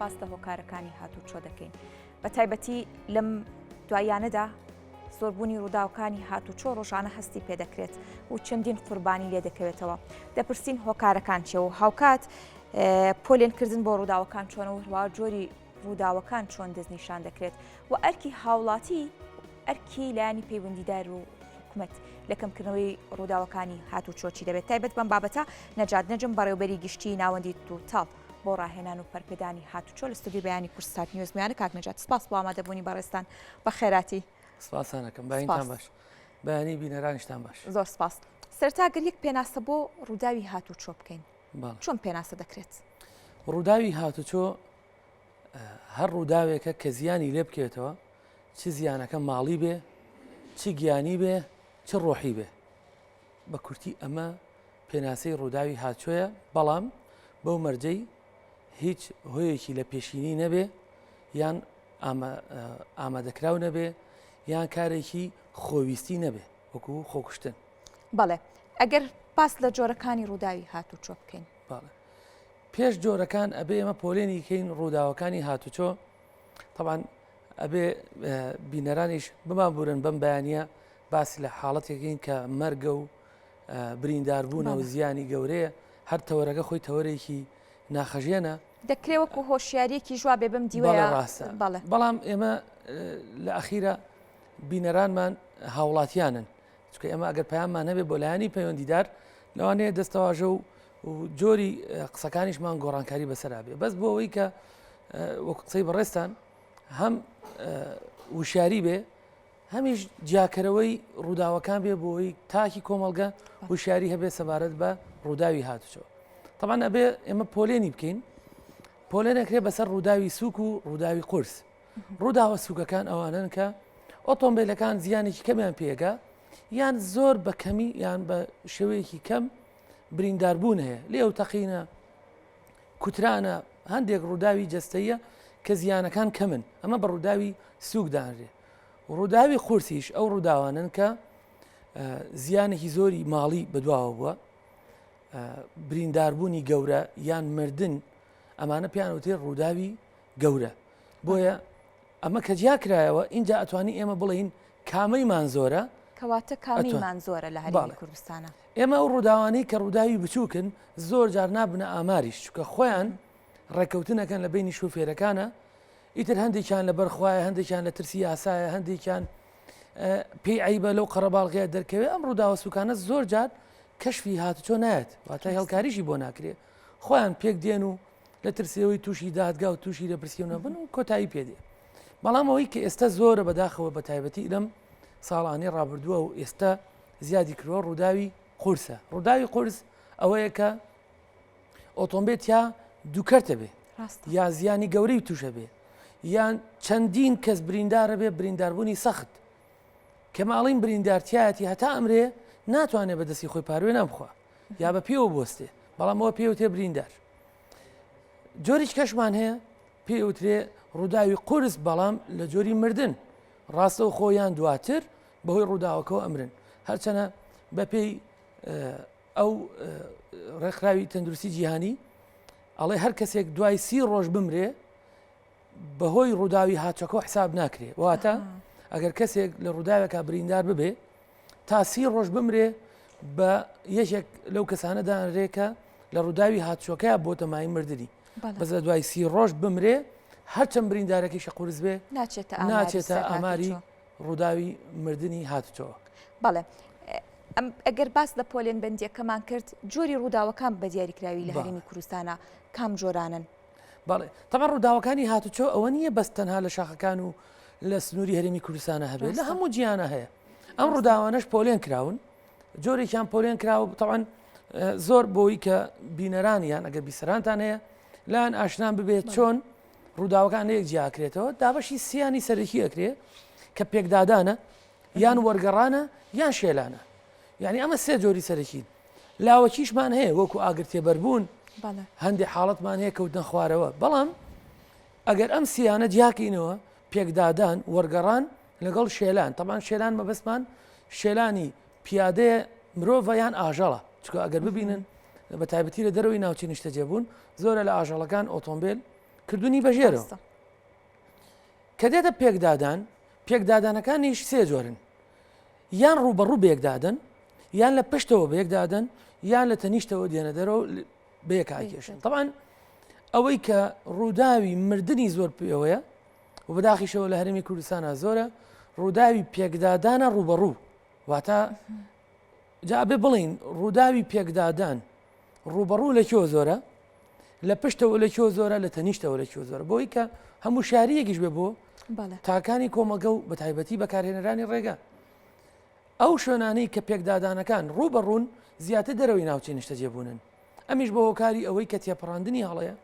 سپاس لە هۆکارەکانی هاتوچۆ دەکەین بە تایبەتی لەم دوایانەدا زۆربوونی ڕووداوەکانی هاتوچۆ ڕۆژانە هەستی پێدەکرێت و چەندین قوربانی لێ دەکەوێتەوە دەپرسین هۆکارەکان چێ و هاوکات پۆلێنکردن بۆ ڕووداوەکان چۆنە و هەروە جۆری ڕووداوەکان چۆن دەستنیشان دەکرێت و ئەرکی هاوڵاتی ئەرکی لایانی پەیوەندیدار و حکومەت لە کەمکردنەوەی ڕووداوەکانی هاتوچۆچی دەبێت تایبەت بەم بابەتە نەجات نەجم بەڕێوەبەری گشتی ناوەندی توتاڵ بۆ ڕاهێنان و پەرپێدانی هاتوچۆ لە ستودیۆ بەیانی کورسات نیوزمیانە کاک نەجات سپاس بۆ ئامادەبوونی بەڕێستان بە خێراتی سپاسانەکەم باینتان باش بەیانی بینەرانیشتان باش زۆر سپاس سەرتاگەر یەک پێناسە بۆ ڕووداوی هاتوچۆ بکەین چۆن پێناسە دەکرێت ڕووداوی هاتوچۆ هەر ڕووداوێکە کە زیانی لێ بکێتەوە چ زیانەکە ماڵی بێ چ گیانی بێ چ ڕۆحی بێ بە کورتی ئەمە پێناسەی ڕووداوی هاتوچۆیە بەڵام بەو مەرجەی هیچ هۆیەکی لە پێشینی نەبێ یان ئامادەکراو نەبێ یان کارێکی خۆویستی نەبێ وەکو خۆکوشتن بەڵێ ئەگەر باس لە جۆرەکانی ڕووداوی هاتوچۆ بکەین باڵێ پێش جۆرەکان ئەبێ ئەمە پۆلێنی کەین ڕووداوەکانی هاتوچۆ طبعاً ئەبێ بینەرانیش بمابورن بەم بەیانە باسی لە حاڵەتێکین کە مەرگە و برینداربوونە و زیانی گەورەیە هەر تەوەرەکە خۆی تەوەرێکی ناخەژێنە دەکرێت وەکو هۆشیارێکی ژوا بێ بم دیوەیە ڕاستە بەڵام ئێمە لە ئەخیرە بینەرانمان هاوڵاتیانن چکە ئێمە ئەگەر پەیاممان هەبێ بۆ لایانی پەیوەندیدار لەوانەیە دەستەواژە و جۆری قسەکانیشمان گۆڕانکاری بەسەرا بێ بەس بۆ ئەوەی کە وەکو قسەی بەڕێستان هەم وشاری بێ هەمیش جیاکەرەوەی ڕووداوەکان بێ بۆی تاکی کۆمەڵگە وشاری هەبێ سەبارەت بە ڕووداوی هاتوچۆ طبعاً ئەبێ ئێمە پۆلێنی بکەین پۆلێنەکرێ بەسەر ڕووداوی سووک و ڕووداوی قورس ڕووداوە سووکەکان ئەوانن کە ئۆتۆمبیلەکان زیانێکی کەمیان پێگا یان زۆر بە کەمی یان بە شێوەیەکی کەم برینداربوون هەیە لێو تەقینە کوترانە هەندێک ڕووداوی جەستەیە کە زیانەکان کەمن ئەمە بە ڕووداوی سووک دانرێ ڕووداوی قورسیش ئەو ڕووداوانن کە زیانێکی زۆری ماڵی بەدواوە بووە برینداربوونی گەورە یان مردن ئەمانە پیانوتێ ڕووداوی گەورە بۆیە ئەمە کە جیا کرایەوە اینجا ئەتوانی ئێمە بڵین کامەیمان زۆرە کەواتە کامیمان زۆرە لە هەرێمی کوردستانە ئێمە ئەو ڕووداوانەی کە ڕووداوی بچووکن زۆر جار نابنە ئاماریش چکە خۆیان ڕێکەوتنەکەن لە بینی شوفێرەکانە ئیتر هەندێکیان لە بەرخوایە هەندێکیان لە ترسی یاسایە هەندێکیان پێی عیبە لەو قەڕەباڵغەیە دەرکەوێت ئەم ڕووداوە سوکانە زۆر جار کەشفی هاتوچۆ نایەت واتە هێڵکاریشی بۆ ناکرێت خۆیان پێک دێن و لە ترسەوەی تووشی دادگا و تووشی لە پرسیۆنە بن و کۆتایی پێدێ بەڵام ئەوەی کە ئێستا زۆرە بەداخەوە بە تایبەتی لەم ساڵانەی ڕابردووە و ئێستا زیادی کردووە ڕووداوی قورسە ڕووداوی قورس ئەوەیە کە ئۆتۆمبیل یا دووکەرتە بێ یا زیانی گەورەی تووشە بێ یان چەندین کەس بریندارە بێ برینداربوونی سەخت کە ماڵین بریندارتیایەتی هەتا ئەمرێ ناتوانێت بەدەستی خۆی پاروێ نامخوا یا بە پێوە بۆستێ بەڵام ئەوە پێوتێ بریندار جۆریش کەشمان هەیە پێوترێ ڕووداوی قورس بەڵام لە جۆری مردن ڕاستە و خۆیان دواتر بەهۆی ڕووداوەکەەوە ئەمرن هەرچەنە بە پێی ئەو ڕێکخراوی تەندروستی جیهانی ئەڵێ هەر کەسێک دوای 30 ڕۆژ بمرێ بەهۆی ڕووداوی هاتوچۆ حساب ناکرێ واتە ئەگەر کەسێک لە ڕووداوێکا بریندار ببێ تا 30 ڕۆژ بمرێ بە یەکێک لەو کەسانەدا ئەنرێکە لە ڕووداوی هاتوچۆکەیە بۆ تەمای مردنی بەس لە دوای 30 ڕۆژ بمرێ هەرچەند بریندارەکەیشە قورس بێ ناچێتە ئاماری ڕووداوی مردنی هاتوچۆ بەڵێ ئەگەر باس لە پۆلێن بەندیەکەمان کرد جۆری ڕووداوەکان بە دیاریکراوی لە هەرێمی کوردستانە کام جۆرانن بەڵێ تەمە ڕووداوەکانی هاتوچۆ ئەوە نییە بەس تەنها لە شاخەکان و لە سنووری هەرێمی کوردستانە هەبێت لە هەموو جیانە هەیە ئەم ڕووداوانەش پۆلێن کراون جۆرێکیان پۆلێن کراوە تەوان زۆر بۆی کە بینەرانیان ئەگەر بیسەرانتان هەیە لاەن ئاشنان ببێت چۆن ڕووداوەکان یەک جیاکرێتەوە دابەشی سیانی سەرەکی ئەکرێ کە پێکدادانە یان وەرگەڕانە یان شێلانە یعنی ئەمە سێ جۆری سەرەکین لاوەکیشمان هەیە وەکو ئاگرتێبەربوون هەندێک حاڵەتمان هەیە کەوتنە خوارەوە بەڵام ئەگەر ئەم سیانە جیاکەینەوە پێکدادان وەرگەڕان لەگەڵ شێلان تەمان شێلان مەبەستمان شێلانی پیادەیە مرۆڤ یان ئاژەڵە چکە ئەگەر ببینن بە تایبەتی لە دەرەوەی ناوچی نیشتەجێبوون زۆرە لە ئاژەڵەکان ئۆتۆمبیل کردوونی بەژێرەوە کە دێتە پێکدادانەکانیش سێ جۆرن یان ڕوبەڕوو بەیەکدادن یان لە پشتەوە بەیەکدادن یان لە تەنیشتەوە دێنە دەرەوە بەیەکایکێشن طبعاً ئەوەی کە ڕووداوی مردنی زۆر پێوەیە و بەداخیشەوە لە هەرێمی کوردستانە زۆرە ڕووداوی پێکدادانە ڕوبەڕوو واتە جا بێ بڵین ڕووداوی پێکدادان ڕوبەڕوو لە کێوە زۆرە لە پشتەوە لە کێوە زۆرە لە تەنیشتەوە لە کێوە زۆرە بۆی کە هەموو شاریەکیش بێ بۆ تاکانی کۆمەگە و بە تایبەتی بەکارهێنەرانی ڕێگە ئەو شوێنانەی کە پێکدادانەکان ڕوبەڕوون زیاتر دەرەوەی ناوچەی نیشتە جێبوونن ئەمیش بە هۆکاری ئەوەی کە تێپەڕاندنی هەڵەیە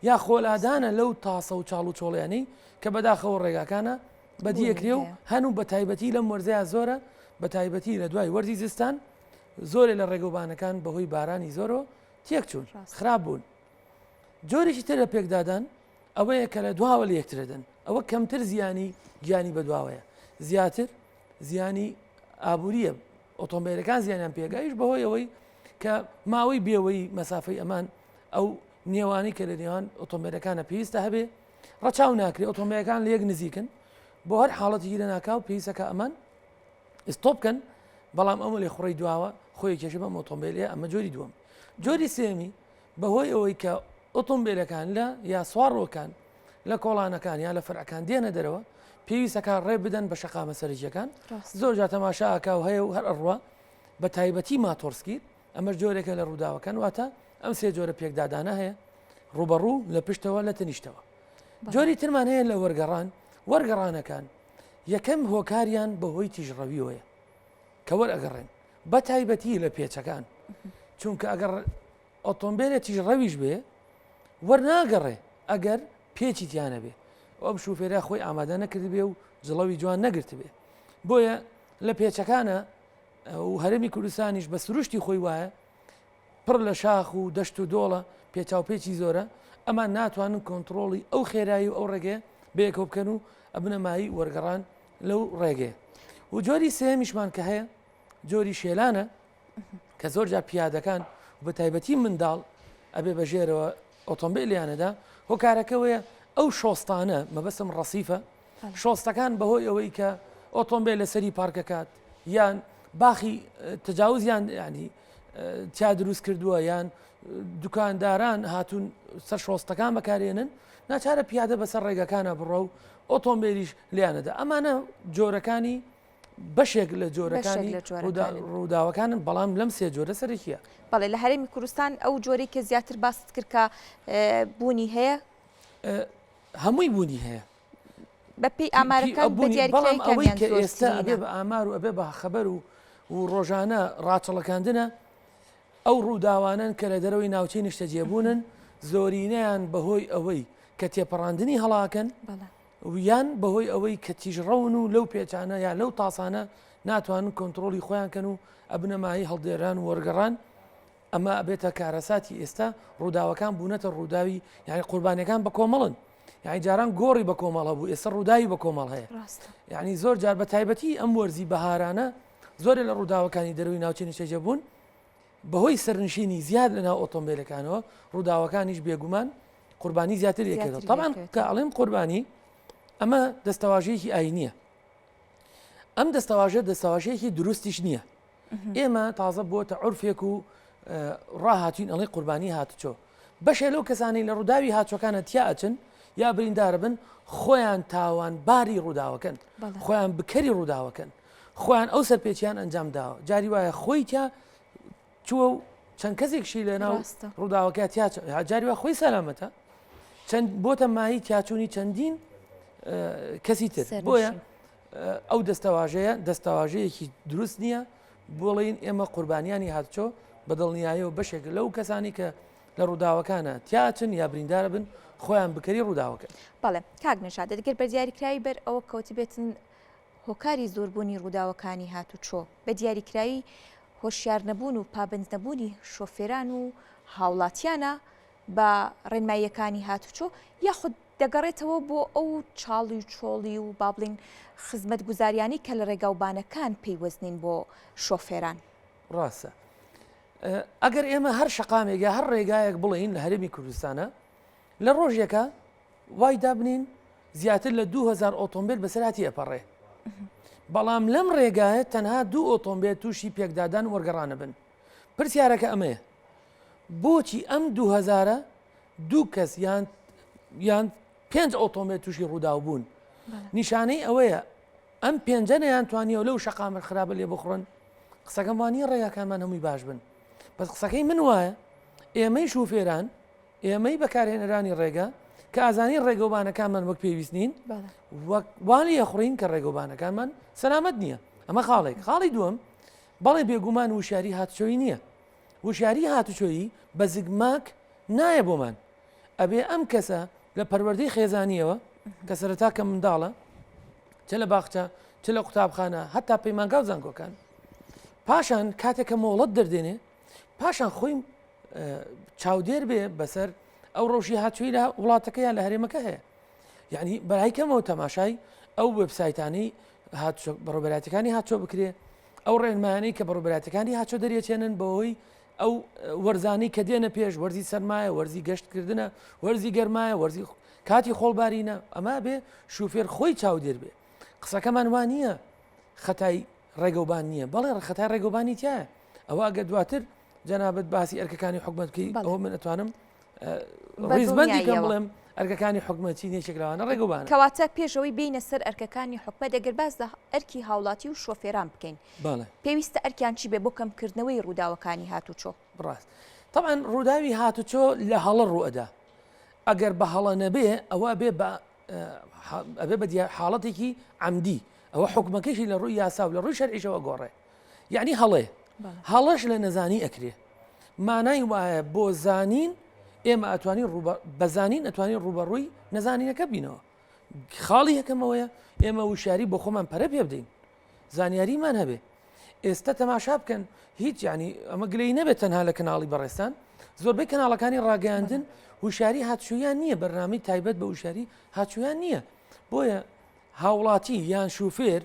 یا خۆلادانە لەو تاسە و چاڵ و چۆڵیانەی کە بەداخەوە ڕێگاکانە بەدیەکرێ و هەنوو بە تایبەتی لەم وەرزەیە زۆرە بە تایبەتی لە دوای وەرزی زستان زۆرێ لە ڕێگەوبانەکان بەهۆی بارانی زۆرەوە تێک چوون خراپ بوون جۆرێکی تر لە پێکدادان ئەوەیە کە لە دواوە لە یەکترەدەن ئەوە کەمتر زیانی گیانی بەدواوەیە زیاتر زیانی ئابوووریە ئۆتۆمبیلەکان زیانیان پێگایش بەهۆی ئەوەی کە ماوەی بێەوەی مەسافەی ئەمان ئەو نێوانی کە لە نێوان ئۆتۆمبیلەکانە پێویستە هەبێ ڕەچاو ناکرێت ئۆتۆمبیلەکان لە یەک نزیکن بۆ هەر حاڵەتی لە ناکاو پێویستەکە ئەمان ئستۆپ بکەن بەڵام ئەمە لێ خوڕی دواوە خۆی کێشە بەم ئۆتۆمبیلەیە ئەمە جۆری دووەم جۆری سێمی بەهۆی ئەوەی کە ئۆتۆمبیلەکان لە یا سوارڕۆکان لە کۆڵانەکان یا لە فەرعەکان دێنە دەرەوە پێویستەکە ڕێ بدەن بە شەقامە سەرجیەکان زۆر جا تەماشاکە و هەیە و هەر ئەڕوە بە تایبەتی ماتۆرسکیر ئەمە جۆرێکە لە ڕووداوەکان واتە ئەم سێ جۆرە پێکدادانە هەیە ڕوبەڕوو لە پشتەوە لە تەنیشتەوە جۆری ترمان هەیە لە وەرگەڕانەکان یەکەم هۆکاریان بەهۆی تیژڕەویەوەیە کە وەرئەگەڕێن بە تایبەتی لە پێچەکان چونکە ئەگەر ئۆتۆمبیلە تیژڕەویش بێ وەرناگەڕێ ئەگەر پێچی تیانە بێ ئەم شوفێرە خۆی ئامادە نەکرد بێ و جڵەوی جوان نەگرت بێ بۆیە لە پێچەکانە و هەرێمی کوردستانیش بە سروشتی خۆی وایە پڕ لە شاخ و دەشت و دۆڵە پێچاوپێکی زۆرە ئەمان ناتوانن کۆنتترۆڵی ئەو خێرایی و ئەو ڕێگەیە بەیەکەوە بکەن و ئەبنە مایی وەرگەڕان لەو ڕێگەیە و جۆری سێمیشمان کە هەیە جۆری شێلانە کە زۆر جار پیادەکان بە تایبەتی منداڵ ئەبێ بەژێرەوە ئۆتۆمبیلیانەدا هۆکارەکەوەیە ئەو شۆستانە مەبەستم ڕەسیفە شۆستەکان بەهۆی ئەوەی کە ئۆتۆمبیل لەسەری پارکەکات یان باخی تجاوزیان ینی تیا دروست کردووە یان دوکانداران هاتوون سەر شۆستەکان بەکارێنن ناچارە پیادە بەسەر ڕێگەکانە بڕۆ و ئۆتۆمبیلیش لیانەدا ئەمانە جۆرەکانی بەشێک لە جۆرەکانی ڕووداوەکانن بەڵام لەم سێ جۆرە سەرکیە بەڵێ لە هەرێمی کوردستان ئەو جۆرەی کە زیاتر باست کرد کە بوونی هەیە هەمووی بوونی هەیە بەپی ئامارەکان بەڵام ئەوەی کە ئێستا ئەبێ بە ئامار و ئەبێ بە خەبەر و ڕۆژانە ڕاچەڵەکاندنە ئەو ڕووداوانن کە لە دەرەوەی ناوچەی نیشتە جێبوونن زۆرینەیان بەهۆی ئەوەی کە تێپەڕاندنی هەڵاکەن یان بەهۆی ئەوەی کە تیژڕەون و لەو پێچانە یا لەو تاسانە ناتوانن کۆنتترۆلی خۆیان کەن و ئەبنەمایی هەڵدێران وەرگەڕان ئەمە ئەبێتە کارەساتی ئێستا ڕووداوەکان بوونەتە ڕووداوی یعنی قوربانیەکان بە کۆمەڵن یعنی جاران گۆڕی بە کۆمەڵە بوو ئێستا ڕووداوی بە کۆمەڵ هەیە یعنی زۆر جار بە تایبەتی ئەم وەرزی بەهارانە زۆر لە ڕووداوەکانی دەروی ناوچەی نیشتەجێ بوون بەهۆی سەرنشینی زیاد لەناو ئۆتۆمبیلەکانەوە ڕووداوەکانیش بێگومان قوربانی زیاتر یەکێتەوە طبعاً کە ئەڵێم قوربانی ئەمە دەستەواژەیەکی ئاینیە ئەم دەستەواژەیەکی دروستیش نییە ئێمە تازە بۆتە عورفێک و ڕاهاتوین ئەڵێ قوربانی هاتوچۆ بەشێ لەو کەسانی لە ڕووداوی هاتوچەکانە تیا ئەچن یا بریندارە بن خۆیان تاوان باری ڕووداوەکەن خۆیان بکەری ڕووداوەکەن خۆیان ئەو سەرپێچیان ئەنجام داوە جاری وایە خۆی تیا چووە و چەند کەسێکشی لە ناو ڕووداوەکە تیا جاری وە خۆی سەلامەتە چەند بۆتە ماهی تیاچوونی چەندین کەسی تر بۆیە ئەو دەستەواژەیەکی دروست نییە بۆڵین ئێمە قوربانیانی هاتچۆ بەدڵنیایە و بەشێک لەو کەسانی کە لە ڕووداوەکانە تیاچن یا بریندارە بن خۆیان بکەری ڕووداوەکە بەڵێ کاک نەشاد دەگەر بە دیاریکراوی بەر ئەوە کەوتی بێتن هۆکاری زۆربوونی ڕووداوەکانی هاتوچۆ بە دیاریکراوی هۆشیار نەبوون و پابند نەبوونی شۆفێران و هاوڵاتیانە بە ڕێنماییەکانی هاتوچۆ یاخود دەگەڕێتەوە بۆ ئەو چاڵی و چۆڵی و بابلین خزمەت گوزاریانی کە لە ڕێگاوبانەکان پێیوەزنین بۆ شۆفێران ڕاستە ئەگەر ئێمە هەر شەقامێک یا هەر ڕێگایەک بڵین لە هەرێمی کوردستانە لە ڕۆژێکە وای دابنین زیاتر لە 2000 ئۆتۆمبیل بەسەراتی ئەپەڕێ بەڵام لەم ڕێگایە تەنها 2 ئۆتۆمبیل تووشی پێکدادان وەرگەڕانە بن پرسیارەکە ئەمەیە بۆچی ئەم 2000 دوو کەس یان 5 ئۆتۆمبیل تووشی ڕووداو بوون نیشانەی ئەوەیە ئەم پێنجەنەیان توانیەوە لەو شەقامە خراپە لێ بخڕن قسەکەم وانی ڕێگاکانمان هەمووی باش بن بەس قسەکەی من وایە ئێمەی شوفێران ئێمەی بەکارهێنەرانی ڕێگا کە ئازانی ڕێگەوبانەکانمان وەک پێویست نین وانی یەخڕین کە ڕێگەوبانەکانمان سەلامەت نییە ئەمە خاڵێک خاڵی دووەم بەڵێ بێگومان وشاری هاتوچۆی نییە وشاری هاتوچۆیی بە زگماک نایە بۆمان ئەبێ ئەم کەسە لە پەروەردەی خێزانیەوە کە سەرەتا کە منداڵە چ لە باخچە چ لە قوتابخانە هەتا پەیمانگا و زانکۆکان پاشان کاتێککە مۆڵەت دەردێنێ پاشان خۆی چاودێر بێ بەسەر ئەو ڕۆژی هاتووی لە وڵاتەکەیان لە هەرێمەکە هەیە یعنی بەلایکەمەوە تەماشای ئەو وبسایتانی بەڕۆبەراتەکانی هاتچۆ بکرێ ئەو ڕێنمایانەی کە بەڕۆبەراتەکانی هاتچۆ دەرێچێنن بەوەی ئەو وەرزانەی کە دێنە پێش وەرزی سەرمایە وەرزی گەشتکردنە وەرزی گەرمایە وەرزی کاتی خۆڵبارینە ئەمە بێ شوفێر خۆی چاودێر بێ قسەکەمان وان نییە خەتای ڕێگەوبان نییە بەڵێ خەتای ڕێگەوبانی تایە ئەوە ئەگە دواتر جەنابەت باسی ئەرکەکانی حکومەتکەی ئەوە من ئەتوانم ڕیزبەندی کەم بڵێم ئەرکەکانی حکومەتی نێچێکراوانە ڕێگەوبان کەواتە پێشەوەی بینە سەر ئەرکەکانی حکومەت دەگەر باس ئەرکی هاوڵاتی و شۆفێران بکەین پێویستە ئەرکیان چی بێ بۆ کەمکردنەوەی ڕووداوەکانی هاتوچۆ ڕاست طبعا ڕووداوی هاتوچۆ لە هەڵە ڕوئەدا ئەگەر بە هەڵە نەبێ ئەوە ئەبێ بە حاڵەتێکی عەمدی ئەوە حکومەکەشی لە ڕووی یاسا و لە ڕووی شەرعیشەوە گۆڕێ یعنی هەڵەش لە نەزانی ئەکرێ مانای وایە بۆ زانین ئێمە ئەتوانین بەزانین ئەتوانین ڕوبەڕووی نەزانینەکە بینەوە خاڵی یەکەمەوەیە ئێمە وشاری بۆ خۆمان پەرە پێ بدەین زانیاریمان هەبێ ئێستا تەماشا بکەن هیچ ینی ئەمە گلەی نەبێت تەنها لە کەناڵی بەڕێستان زۆربەی کەناڵەکانی ڕاگەاندن وشاری هاتوچۆیان نییە بەرنامەی تایبەت بە وشاری هاتوچۆیان نییە بۆیە هاوڵاتی یان شوفێر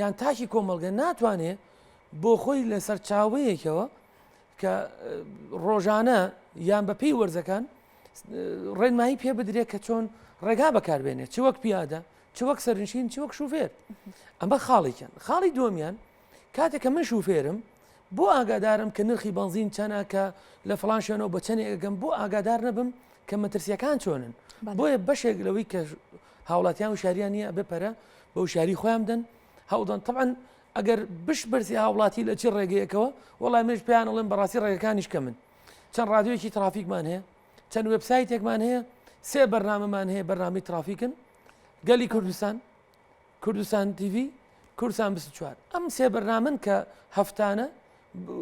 یان تاکی کۆمەڵگە ناتوانێت بۆ خۆی لەسەر چاوەیەکەوە کە ڕۆژانە یان بە پێی وەرزەکان ڕێنمایی پێ بدرێت کە چۆن ڕێگا بەکاربێنێت چ وەک پیادە چ وەک سەرنشین چ وەک شوفێر ئەمە خاڵێکیان خاڵی دووەمیان کاتێککە من شوفێرم بۆ ئاگادارم کە نرخی بنزین چەنە کە لە فڵان شوێنەوە بە چەندێکگەم بۆ ئاگادار نەبم کە مەترسیەکان چۆنن بۆیە بەشێک لەوەی کە هاوڵاتیان وشاریان نییە بپەرە بە وشاری خۆیان بدەن هەوڵدان طبعا ئەگەر برسی هاوڵاتی لە چی ڕێگەیەکەوە وڵای منش پێیان ئەڵێن بەڕاستی ڕێگەکانیش کە من چەند ڕادیۆیەکی ترافیکمان هەیە چەند وبسایتێکمان هەیە 3 بەرنامەمان هەیە بەرنامی ترافیکن گەلی کوردستان تیV کوردستان 24 ئەم 3 بەرنامن کە هەفتانە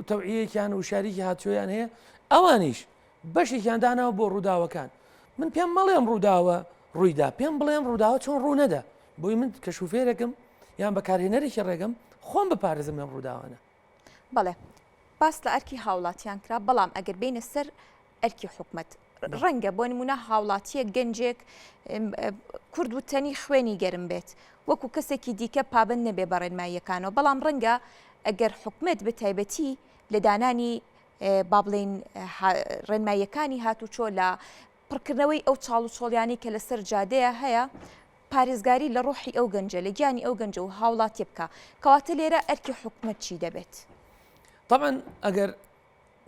تەوعیەکیان و شاریکی هاتوۆیان هەیە ئەوانیش بەشێکیان داناوە بۆ ڕووداوەکان من پێم مەڵێم ڕووداوە ڕوویدا پێم بڵێم ڕووداوە چۆن ڕوو نەدا بۆی من کە شوفێرەکەم یان بەکارهێنەرێکی ڕێگەم خۆم بپارێزم لەم ڕووداوانە بەڵێ باس لە ئەرکی هاوڵاتیان کرا بەڵام ئەگەر بینە سەر ئەرکی حکومەت ڕەنگە بۆ نمونە هاوڵاتیە گەنجێک کورد و تەنی خوێنی گەرم بێت وەکو کەسێکی دیکە پابند نەبێ بە ڕێنماییەکانەوە بەڵام ڕەنگە ئەگەر حکومەت بە تایبەتی لە دانانی با بڵێن ڕێنماییەکانی هاتوچۆ لە پڕکردنەوەی ئەو چاڵ و چۆڵیانی کە لەسەر جادەیە هەیە پارێزگاری لە ڕۆحی ئەو گەنجە لە گیانی ئەو گەنجە و هاوڵاتی بکە کەواتە لێرە ئەرکی حکومەت چی دەبێت طبعا ئەگەر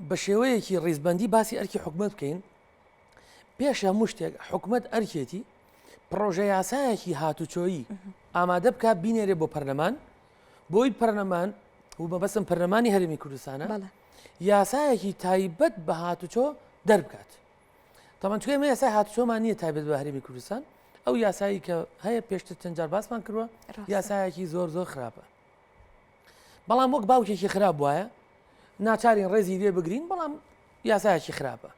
بە شێوەیەکی ڕیزبەندی باسی ئەرکی حکومەت بکەین پێش هەموو شتێک حکومەت ئەرکێتی پرۆژە یاسایەکی هاتوچۆیی ئامادە بکە بینێرێ بۆ پەرلەمان بۆی پەرلەمان و بەبەستم پەرلەمانی هەرێمی کوردستانە یاسایەکی تایبەت بە هاتوچۆ دەربکات تامان توێ ئێمە یاسای هاتوچۆمان نییە تایبەت بە هەرێمی کوردستان ئەو یاسایی کە هەیە پێشتر چەند جار باسمان کردووە یاسایەکی زۆر خراپە بەڵام وەک باوکێکی خراپ وایە ناچارین ڕێزی لێ بگرین بەڵام یاسایەکی خراپە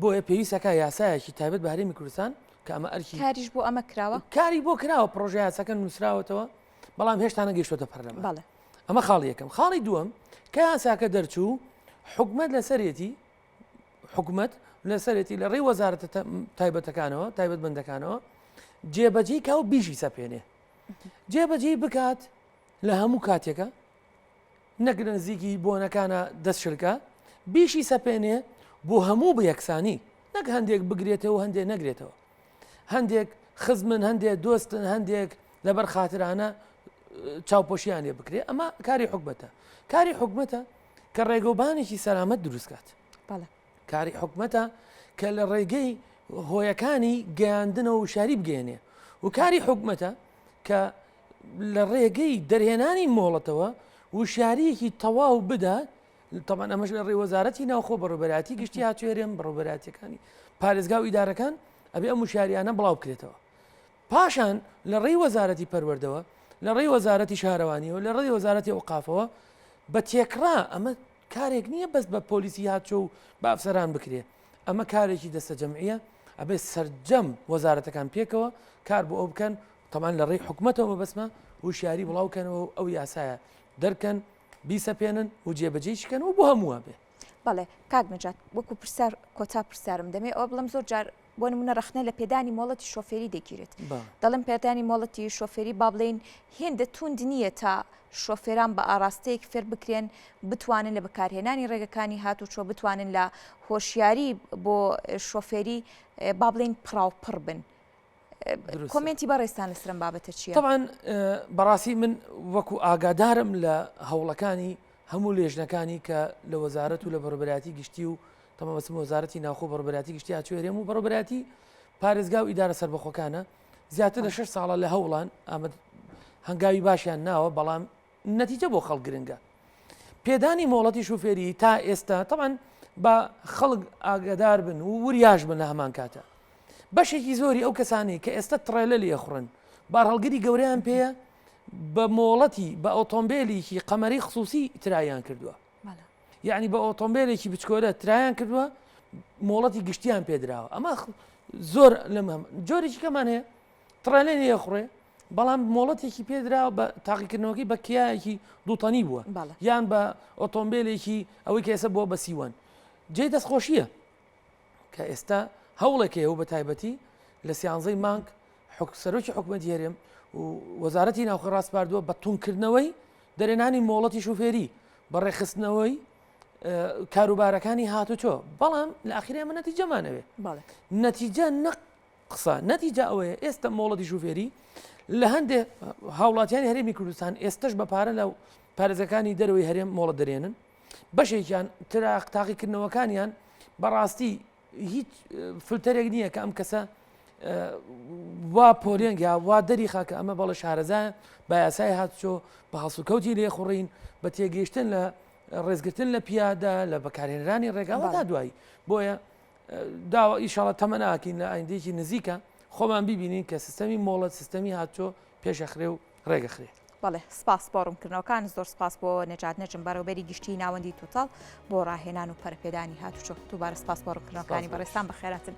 بۆیە پێویستەکە یاسایەکی تایبەت بە هەرێمی کوردستان کە ئەمە ئەرکی کاریش بۆ ئەمە کراوە کاری بۆ کراوە پرۆژە یاساکە نووسراوەتەوە بەڵام هێشتا نەگەیشتوتە پەرلەمان بەڵێ ئەمە خاڵی یەکەم خاڵی دووەم کە یاساکە دەرچوو حکومەت لەسەرێتی لە ڕێی وەزارەتە تایبەتەکانەوە تایبەتمەندەکانەوە جێبەجێی کا و بیژی سەپێنێ جێبەجێی بکات لە هەموو کاتێکە نەک نزیکی بۆنەکانە دەستشلکە بیشی سەپێنێ بۆ هەموو بە یەکسانی نەک هەندێک بگرێتەوە هەندێک نەگرێتەوە هەندێک خزمن هەندێک دۆستن هەندێک لەبەر خاترانە چاوپۆشیان لێ بکرێ ئەمە کاری حکومەتە کە ڕێگەوبانێکی سەلامەت دروستکات کاری حکومەتە کە لە ڕێگەی هۆیەکانی گەیاندنەوە وشاری بگەێنێ و کاری حکومەتە کە لە ڕێگەی دەرهێنانی مۆڵەتەوە وشاریەکی تەواو بدات تەمان ئەمەش لە ڕێوەزارەتی ناوخۆ بەڕێوەبەراتی گشتی هاتوێرێن بەڕێوەبەراتیەکانی پارێزگا و ئیدارەکان ئەبێ ئەم وشاریانە بڵاو بکرێتەوە پاشان لە ڕێی وەزارەتی پەروەردەوە لە ڕێی وەزارەتی شارەوانیەوە لە ڕێی وەزارەتی ئەوقافەوە بە تێکرا ئەمە کارێک نییە بەس بە پۆلیسی هاتچۆ و بە ئەفسەران بکرێ ئەمە کارێکی دەستە جەمعیە ئەبێ سەرجەم وەزارەتەکان پێکەوە کار بۆ ئەو بکەن تەمان لە ڕێی حکومەتەوە بەسمە وشیاری بڵاوکەنەوە ئەو یاسایە دەرکەن بیسەپێنن و جێبەجێیشکەن و بۆ هەمووە بێ بەڵێ کاک نەجات وەکو پرسیار کۆتا پرسیارم دەمێ ئەوە بڵم زۆر جار بۆ نمونە رەخنە لە پێدانی مۆڵەتی شۆفێری دەگیرێت دەڵم پێدانی مۆڵەتی شۆفێری با بڵێن هێندە توند نییە تا شۆفێران بە ئاراستەیەک فێر بکرێن بتوانن لە بەکارهێنانی ڕێگەکانی هاتوچۆ بتوانن لە هۆشیاری بۆ شۆفێری با بڵێن پڕاوپڕ بن کۆمنتی بەڕێستان لەسرم بابەتە چییە؟ طبعاً بەڕاستی من وەکو ئاگادارم لە هەوڵەکانی هەموو لێژنەکانی کە لە وەزارەت و لە بەڕێوەبەراتی گشتی و تەمەمەسم وەزارەتی ناوخۆ بەڕێوەبەراتی گشتی هاتوێرێم و بەڕێوەبەراتی پارێزگا و ئیدارە سەربەخۆکانە زیاتر لە 6 ساڵە لە هەوڵان ئامە هەنگاوی باشیان ناوە بەڵام نەتیجە بۆ خەڵک گرنگە پێدانی مۆڵەتی شوفێری تا ئێستا طبعاً بە خەڵک ئاگادار بن و وریاش بن لە هەمان کاتە بەشێکی زۆری ئەو کەسانی کە ئێستا تڕێلە لێخڕن باڕهەڵگری گەورەیان پێیە بە مۆڵەتی بە ئۆتۆمبیلێکی قەمەری خصوصی ترایان کردووە یعنی بە ئۆتۆمبیلێکی بچکۆلە ترایان کردووە مۆڵەتی گشتیان پێدراوە ئەمە زۆر لەم جۆرێکی کەمان هەیە تڕێلێ نێخڕێ بەڵام مۆڵەتێکی پێدراوە بە تاقیکردنەوەی بە کیایەکی دووتەنی بووە یان بە ئۆتۆمبیلێکی ئەوەی کە ئێستا بووە بە سیوان جێ دەستخۆشیە کە ئێستا هەوڵێکێ و بە تایبەتی لە سیانزەی مانگ سەرۆکی حکومەتی هەرێم و وەزارەتی ناوخۆ ڕاستپاردووە بە توونکردنەوەی دەرێنانی مۆڵەتی شوفێری بە ڕێخستنەوەی کاروبارەکانی هاتوچۆ بەڵام لە ئاخیری ئەمە نەتیجەمانەوێ نەتیجە نەقسە نەتیجە ئەوەیە ئێستا مۆڵەتی شوفێری لە هەندێک هاوڵاتیانی هەرێمی کوردستان ئێستش بە پارە لەو پارێزەکانی دەرەوەی هەرێم مۆڵەت دەرێنن بەشێکیان تاقیکردنەوەکانیان بەڕاستی هیچ فلتەرێک نییە کە ئەم کەسە وا پۆلێنگ یا وا دەری خاکە ئەمە بەڵە شارەزایە بە یاسای هاتوچۆ بە هەڵسوکەوتی لێ خوڕین بە تێگەیشتن لە ڕێزگرتن لە پیادە لە بەکارهێنرانی ڕێگاوە تا دوایی بۆیە داوە ئیشاڵە تەمەناکین لە ئایندێکی نزیکە خۆمان ببینین کە سیستەمی مۆڵەت سیستەمی هاتوچۆ پێشەخرێ و ڕێگەخرێ بەڵێ سپاس بۆڕوونکردنەوەکان زۆر سپاس بۆ نەجات نەجم بەڕێوەبەری گشتی ناوەندی تۆتاڵ بۆ ڕاهێنان و پەرپێدانی هاتوچۆ دووبارە سپاس بۆڕوونکردنەوەکانی بەڕێستان بەخێراتن